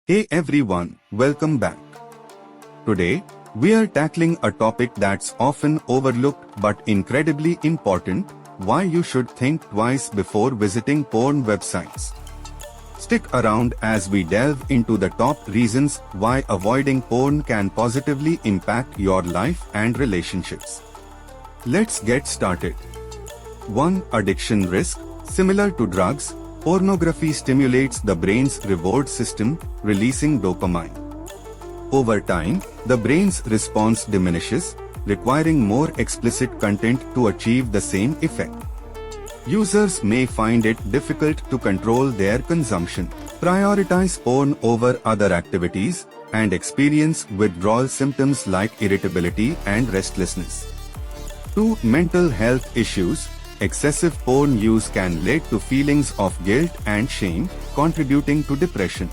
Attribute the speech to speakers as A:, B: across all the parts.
A: Hey everyone, welcome back. Today, we are tackling a topic that's often overlooked but incredibly important: why you should think twice before visiting porn websites. Stick around as we delve into the top reasons why avoiding porn can positively impact your life and relationships. Let's get started. 1. Addiction risk. Similar to drugs, pornography stimulates the brain's reward system, releasing dopamine. Over time, the brain's response diminishes, requiring more explicit content to achieve the same effect. Users may find it difficult to control their consumption, prioritize porn over other activities, and experience withdrawal symptoms like irritability and restlessness. 2. Mental health issues. Excessive porn use can lead to feelings of guilt and shame, contributing to depression.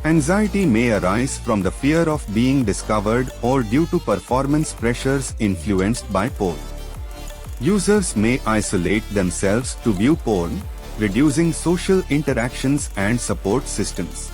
A: Anxiety may arise from the fear of being discovered or due to performance pressures influenced by porn. Users may isolate themselves to view porn, reducing social interactions and support systems.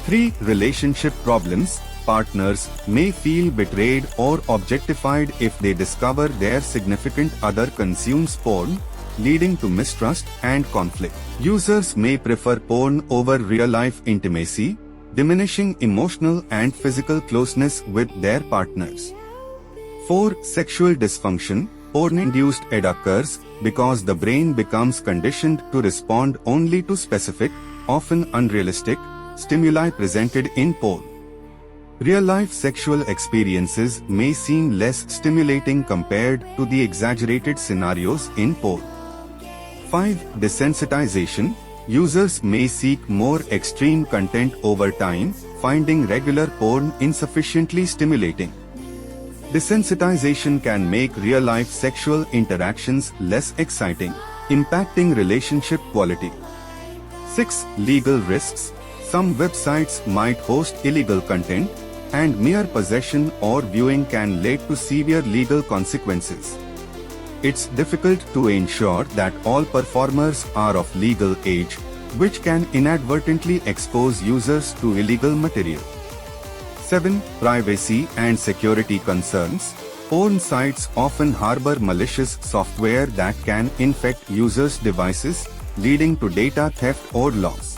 A: 3. Relationship problems. Partners may feel betrayed or objectified if they discover their significant other consumes porn, leading to mistrust and conflict. Users may prefer porn over real-life intimacy, diminishing emotional and physical closeness with their partners. 4. Sexual dysfunction. Porn-induced ED occurs because the brain becomes conditioned to respond only to specific, often unrealistic, stimuli presented in porn. Real-life sexual experiences may seem less stimulating compared to the exaggerated scenarios in porn. 5. Desensitization. Users may seek more extreme content over time, finding regular porn insufficiently stimulating. Desensitization can make real-life sexual interactions less exciting, impacting relationship quality. 6. Legal risks. Some websites might host illegal content, and mere possession or viewing can lead to severe legal consequences. It's difficult to ensure that all performers are of legal age, which can inadvertently expose users to illegal material. 7. Privacy and security concerns. Porn sites often harbor malicious software that can infect users' devices, leading to data theft or loss.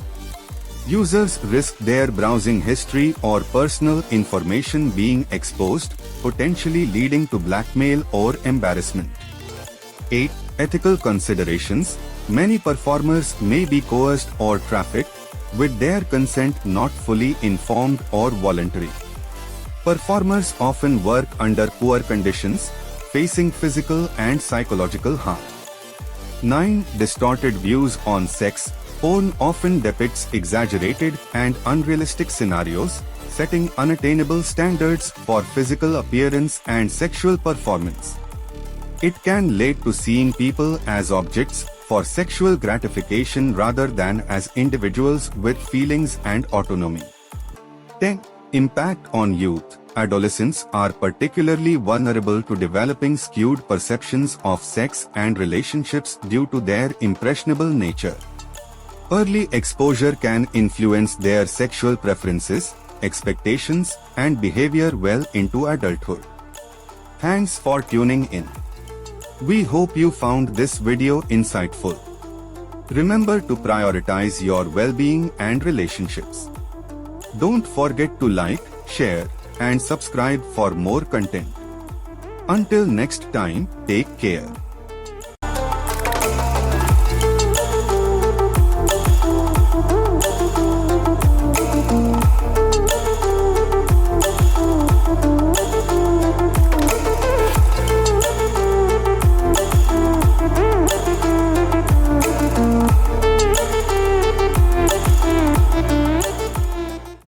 A: Users risk their browsing history or personal information being exposed, potentially leading to blackmail or embarrassment. 8. Ethical considerations. Many performers may be coerced or trafficked, with their consent not fully informed or voluntary. Performers often work under poor conditions, facing physical and psychological harm. 9. Distorted views on sex. Porn often depicts exaggerated and unrealistic scenarios, setting unattainable standards for physical appearance and sexual performance. It can lead to seeing people as objects for sexual gratification rather than as individuals with feelings and autonomy. 10. Impact on youth. Adolescents are particularly vulnerable to developing skewed perceptions of sex and relationships due to their impressionable nature. Early exposure can influence their sexual preferences, expectations, and behavior well into adulthood. Thanks for tuning in. We hope you found this video insightful. Remember to prioritize your well-being and relationships. Don't forget to like, share, and subscribe for more content. Until next time, take care.